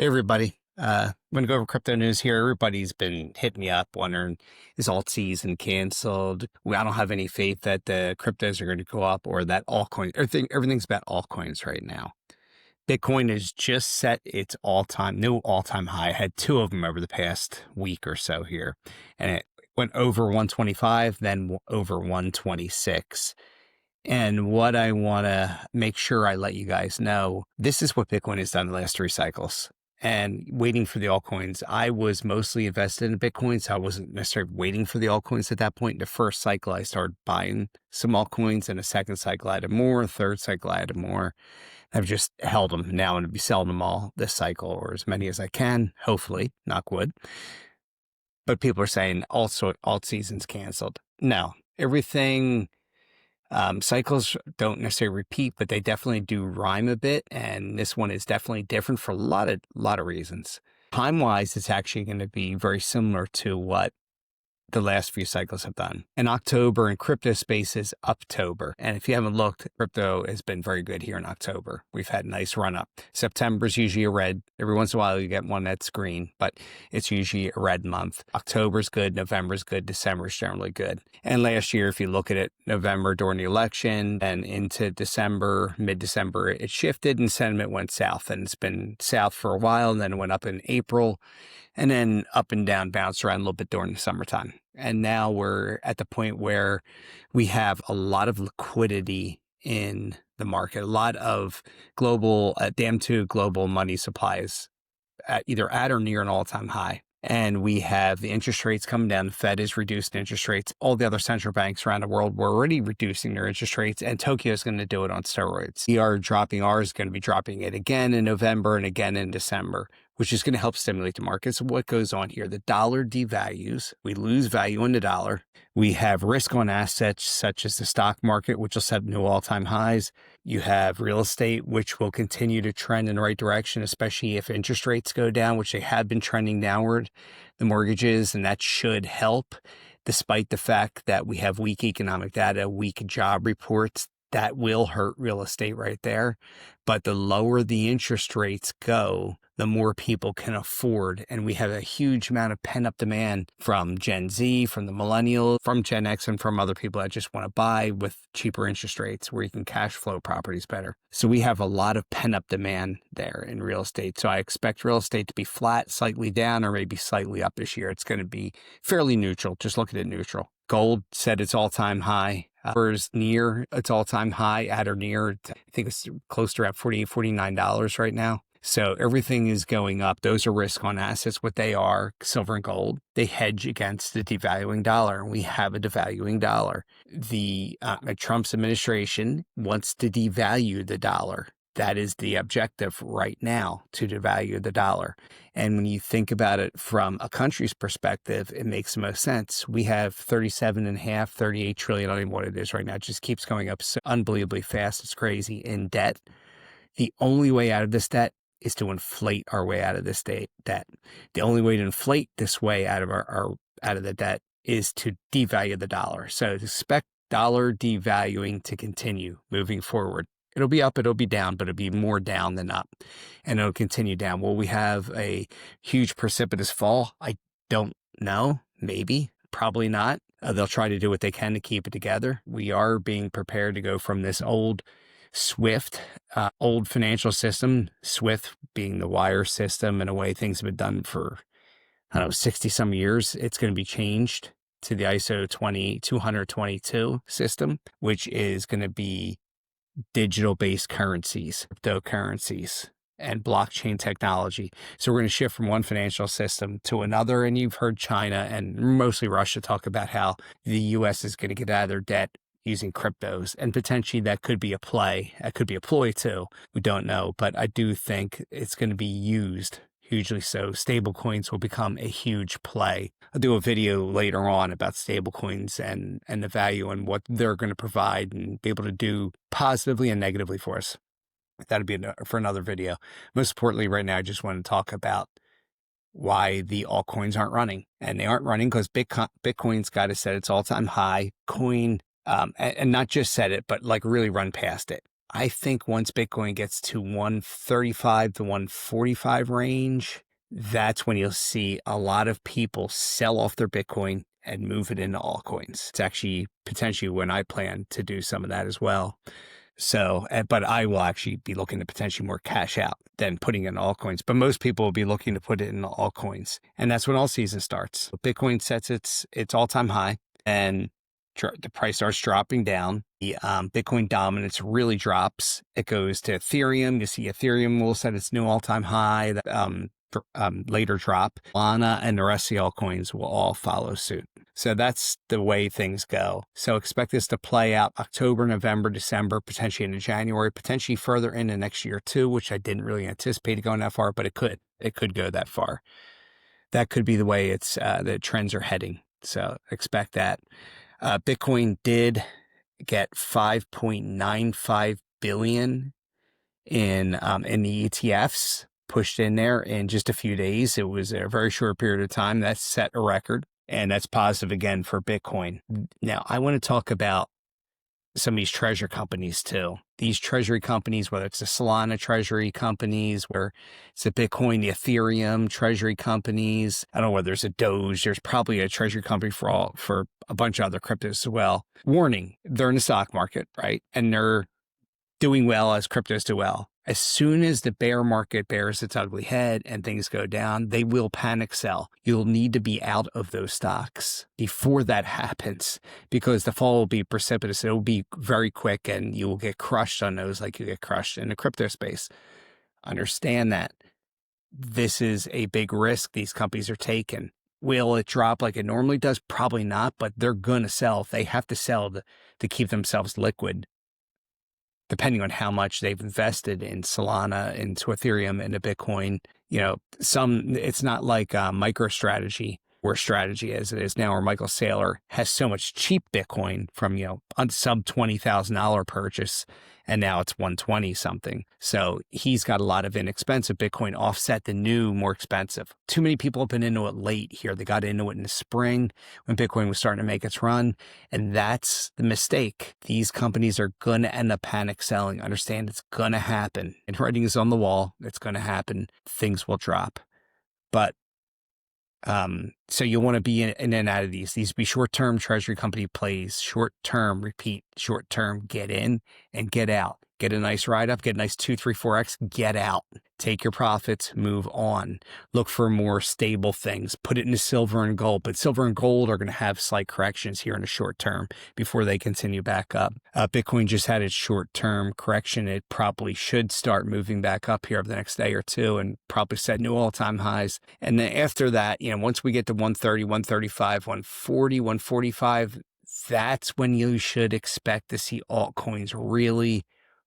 Hey everybody. I'm going to go over crypto news here. Everybody's been hitting me up wondering, is alt season canceled? I don't have any faith that the cryptos are going to go up or that altcoin, everything's about altcoins right now. Bitcoin has just set its new all-time high. I had two of them over the past week or so here, and it went over 125, then over 126. And what I want to make sure I let you guys know, this is what Bitcoin has done the last three cycles. And waiting for the altcoins, I was mostly invested in Bitcoin, so I wasn't necessarily waiting for the altcoins at that point. In the first cycle, I started buying some altcoins. In the second cycle, I added more. Third cycle, I added more. I've just held them. Now I'm going to be selling them all this cycle, or as many as I can, hopefully, knock wood. But people are saying also alt season's canceled. No, everything... cycles don't necessarily repeat, but they definitely do rhyme a bit. And this one is definitely different for a lot of reasons. Time-wise, it's actually going to be very similar to what the last few cycles have done. In October, in crypto space is Uptober. And if you haven't looked, crypto has been very good here in October. We've had a nice run up. September is usually a red. Every once in a while you get one that's green, but it's usually a red month. October's good, November's good, December's generally good. And last year, if you look at it, November during the election and into December, mid-December, it shifted and sentiment went south. And it's been south for a while, and then it went up in April, and then up and down, bounced around a little bit during the summertime. And now we're at the point where we have a lot of liquidity in the market, a lot of global, global money supplies either at or near an all-time high. And we have the interest rates coming down. The Fed has reduced interest rates. All the other central banks around the world were already reducing their interest rates, and Tokyo is going to do it on steroids. We are dropping ours, going to be dropping it again in November and again in December, which is going to help stimulate the markets. What goes on here? The dollar devalues. We lose value in the dollar. We have risk on assets such as the stock market, which will set new all-time highs. You have real estate, which will continue to trend in the right direction, especially if interest rates go down, which they have been trending downward, the mortgages, and that should help, despite the fact that we have weak economic data, weak job reports. That will hurt real estate right there. But the lower the interest rates go, the more people can afford. And we have a huge amount of pent-up demand from Gen Z, from the millennials, from Gen X, and from other people that just want to buy with cheaper interest rates where you can cash flow properties better. So we have a lot of pent-up demand there in real estate. So I expect real estate to be flat, slightly down, or maybe slightly up this year. It's going to be fairly neutral. Just look at it neutral. Gold set its all-time high. Is near its all-time high, at or near. I think it's close to around $48, $49 right now. So everything is going up. Those are risk on assets. What they are, silver and gold, they hedge against the devaluing dollar. And we have a devaluing dollar. The Trump's administration wants to devalue the dollar. That is the objective right now, to devalue the dollar. And when you think about it from a country's perspective, it makes the most sense. We have 37.5, 38 trillion, I don't even know what it is right now. It just keeps going up so unbelievably fast. It's crazy in debt. The only way out of this debt is to inflate our way out of this debt. The only way to inflate this way out of out of the debt is to devalue the dollar. So expect dollar devaluing to continue moving forward. It'll be up, it'll be down, but it'll be more down than up. And it'll continue down. Will we have a huge precipitous fall? I don't know. Maybe. Probably not. They'll try to do what they can to keep it together. We are being prepared to go from this old SWIFT, old financial system, SWIFT being the wire system, in a way things have been done for, 60 some years. It's going to be changed to the ISO 20022 system, which is going to be digital-based currencies, cryptocurrencies, and blockchain technology. So we're going to shift from one financial system to another. And you've heard China and mostly Russia talk about how the U.S. is going to get out of their debt using cryptos. And potentially that could be a play. That could be a ploy too. We don't know. But I do think it's going to be used hugely so. Stable coins will become a huge play. I'll do a video later on about stable coins and the value and what they're going to provide and be able to do positively and negatively for us. That'll be for another video. Most importantly, right now, I just want to talk about why the altcoins aren't running. And they aren't running because Bitcoin's got to set its all-time high. Coin, and not just set it, but like really run past it. I think once Bitcoin gets to 135 to 145 range, that's when you'll see a lot of people sell off their Bitcoin and move it into altcoins. It's actually potentially when I plan to do some of that as well. So, but I will actually be looking to potentially more cash out than putting in altcoins. But most people will be looking to put it in altcoins. And that's when all season starts. Bitcoin sets its all-time high, and the price starts dropping down. The Bitcoin dominance really drops. It goes to Ethereum. You see Ethereum will set its new all-time high. Later drop. Lana and the rest of the altcoins will all follow suit. So that's the way things go. So expect this to play out October, November, December, potentially into January, potentially further into next year too, which I didn't really anticipate it going that far, but it could. It could go that far. That could be the way the trends are heading. So expect that. Bitcoin did get 5.95 billion in the ETFs pushed in there in just a few days. It was a very short period of time. That set a record, and that's positive again for Bitcoin. Now, I want to talk about some of these treasury companies too. These treasury companies, whether it's the Solana treasury companies, where it's the Bitcoin, the Ethereum treasury companies. I don't know whether there's a Doge. There's probably a treasury company for a bunch of other cryptos as well. Warning, they're in the stock market, right? And they're doing well as cryptos do well. As soon as the bear market bears its ugly head and things go down, they will panic sell. You'll need to be out of those stocks before that happens, because the fall will be precipitous. It will be very quick, and you will get crushed on those like you get crushed in the crypto space. Understand that. This is a big risk these companies are taking. Will it drop like it normally does? Probably not, but they're going to sell. They have to sell to keep themselves liquid, depending on how much they've invested in Solana, into Ethereum, into Bitcoin. You know, it's not like MicroStrategy, where strategy as it is now, or Michael Saylor has so much cheap Bitcoin from, sub $20,000 purchase, and now it's 120 something. So he's got a lot of inexpensive Bitcoin offset the new, more expensive. Too many people have been into it late here. They got into it in the spring when Bitcoin was starting to make its run. And that's the mistake. These companies are going to end up panic selling. Understand, it's going to happen. And writing is on the wall. It's going to happen. Things will drop. But so you want to be in and out of these. These be short-term treasury company plays, short-term, repeat, short-term, get in and get out. Get a nice ride up, get a nice 2, 3, 4X, get out. Take your profits, move on. Look for more stable things. Put it into silver and gold, but silver and gold are going to have slight corrections here in the short term before they continue back up. Bitcoin just had its short-term correction. It probably should start moving back up here over the next day or two and probably set new all-time highs. And then after that, once we get to 130, 135, 140, 145, that's when you should expect to see altcoins really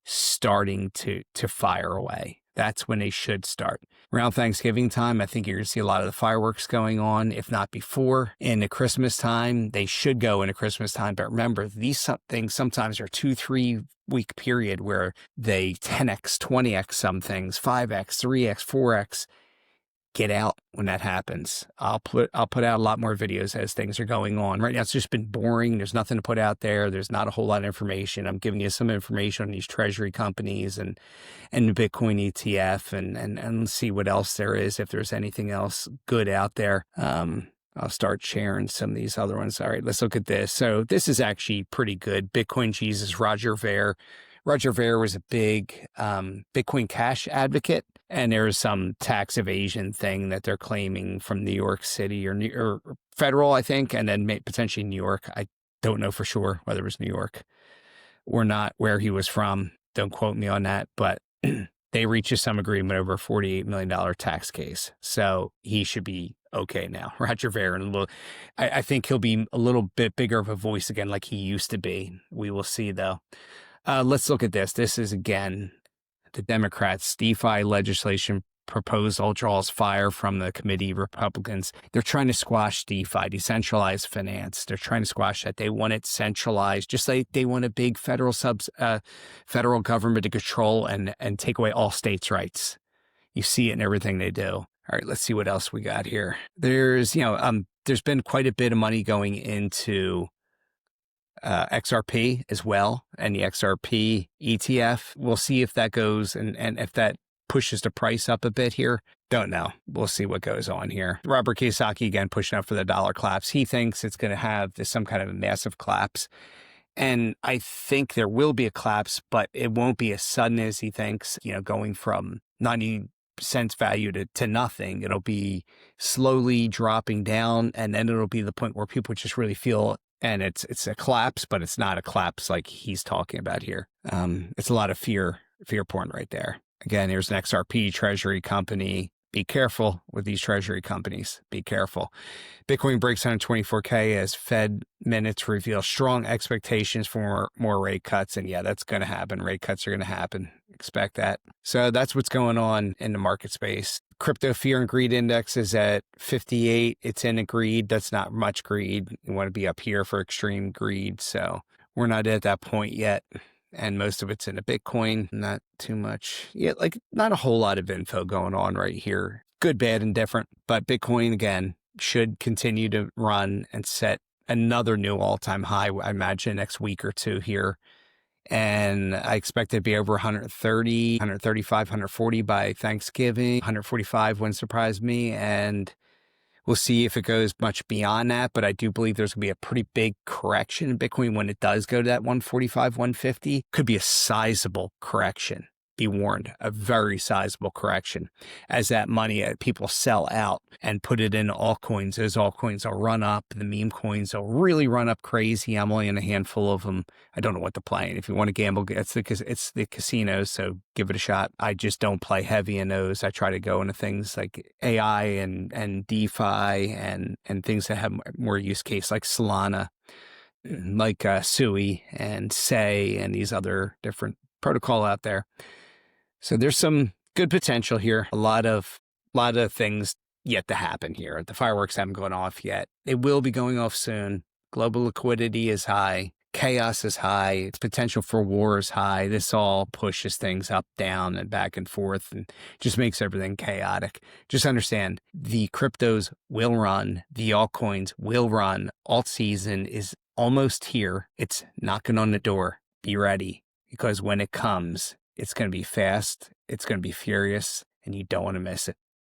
starting to fire away. That's when they should start. Around Thanksgiving time, I think you're going to see a lot of the fireworks going on, if not before. In the Christmas time, they should go into Christmas time. But remember, these things sometimes are 2-3 week period where they 10x, 20x some things, 5x, 3x, 4x. Get out when that happens. I'll put out a lot more videos as things are going on. Right now, it's just been boring. There's nothing to put out there. There's not a whole lot of information. I'm giving you some information on these treasury companies and the Bitcoin ETF and see what else there is, if there's anything else good out there. I'll start sharing some of these other ones. All right, let's look at this. So this is actually pretty good. Bitcoin Jesus, Roger Ver. Roger Ver was a big Bitcoin Cash advocate, and there's some tax evasion thing that they're claiming from New York City or federal, I think, and then potentially New York. I don't know for sure whether it was New York or not, where he was from. Don't quote me on that, but they reached some agreement over a $48 million tax case. So he should be okay now. Roger Ver, and I think he'll be a little bit bigger of a voice again like he used to be. We will see, though. Let's look at this. This is, again, the Democrats' DeFi legislation proposal draws fire from the committee Republicans. They're trying to squash DeFi, decentralized finance. They're trying to squash that. They want it centralized, just like they want a big federal federal government to control and take away all states' rights. You see it in everything they do. All right, let's see what else we got here. There's been quite a bit of money going into XRP as well, and the XRP ETF. We'll see if that goes and if that pushes the price up a bit here. Don't know. We'll see what goes on here. Robert Kiyosaki again pushing up for the dollar collapse. He thinks it's going to have some kind of a massive collapse. And I think there will be a collapse, but it won't be as sudden as he thinks, going from 90 cents value to nothing. It'll be slowly dropping down, and then it'll be the point where people just really feel, and it's a collapse, but it's not a collapse like he's talking about here. It's a lot of fear porn right there. Again, here's an XRP treasury company. Be careful with these treasury companies. Be careful. Bitcoin breaks 124K as Fed minutes reveal strong expectations for more rate cuts. And yeah, that's going to happen. Rate cuts are going to happen. Expect that. So that's what's going on in the market space. Crypto fear and greed index is at 58. It's in a greed. That's not much greed. You want to be up here for extreme greed. So we're not at that point yet. And most of it's in a Bitcoin, not too much. Yeah, like not a whole lot of info going on right here. Good, bad, and different. But Bitcoin, again, should continue to run and set another new all-time high, I imagine, next week or two here. And I expect it to be over 130, 135, 140 by Thanksgiving. 145 wouldn't surprise me. And we'll see if it goes much beyond that, but I do believe there's going to be a pretty big correction in Bitcoin when it does go to that 145, 150. Could be a sizable correction. Be warned, a very sizable correction as that money people sell out and put it in altcoins. Those altcoins will run up. The meme coins will really run up crazy. I'm only in a handful of them. I don't know what to play. And if you want to gamble, it's the casinos, so give it a shot. I just don't play heavy in those. I try to go into things like AI and DeFi and things that have more use case like Solana, like Sui and Say and these other different protocol out there. So there's some good potential here. A lot of things yet to happen here. The fireworks haven't gone off yet. They will be going off soon. Global liquidity is high. Chaos is high. Its potential for war is high. This all pushes things up, down, and back and forth and just makes everything chaotic. Just understand, the cryptos will run. The altcoins will run. Alt season is almost here. It's knocking on the door. Be ready, because when it comes, it's going to be fast, it's going to be furious, and you don't want to miss it.